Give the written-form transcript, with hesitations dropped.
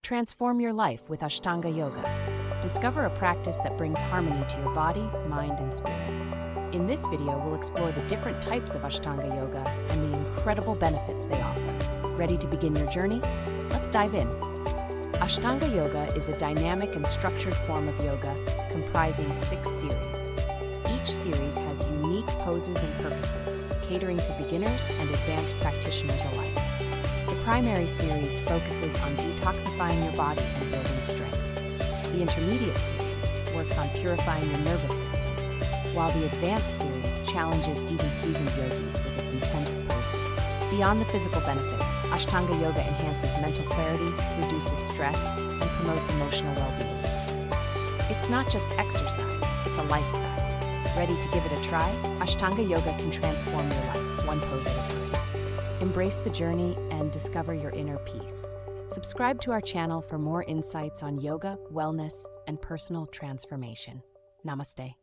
Transform your life with Ashtanga Yoga. Discover a practice that brings harmony to your body, mind, and spirit. In this video, we'll explore the different types of Ashtanga Yoga and the incredible benefits they offer. Ready to begin your journey? Let's dive in. Ashtanga Yoga is a dynamic and structured form of yoga comprising 6 series. Each series has unique poses and purposes, catering to beginners and advanced practitioners alike. The primary series focuses on detoxifying your body and building strength. The intermediate series works on purifying your nervous system, while the advanced series challenges even seasoned yogis with its intense poses. Beyond the physical benefits, Ashtanga Yoga enhances mental clarity, reduces stress, and promotes emotional well-being. It's not just exercise, it's a lifestyle. Ready to give it a try? Ashtanga Yoga can transform your life, one pose at a time. Embrace the journey and discover your inner peace. Subscribe to our channel for more insights on yoga, wellness, and personal transformation. Namaste.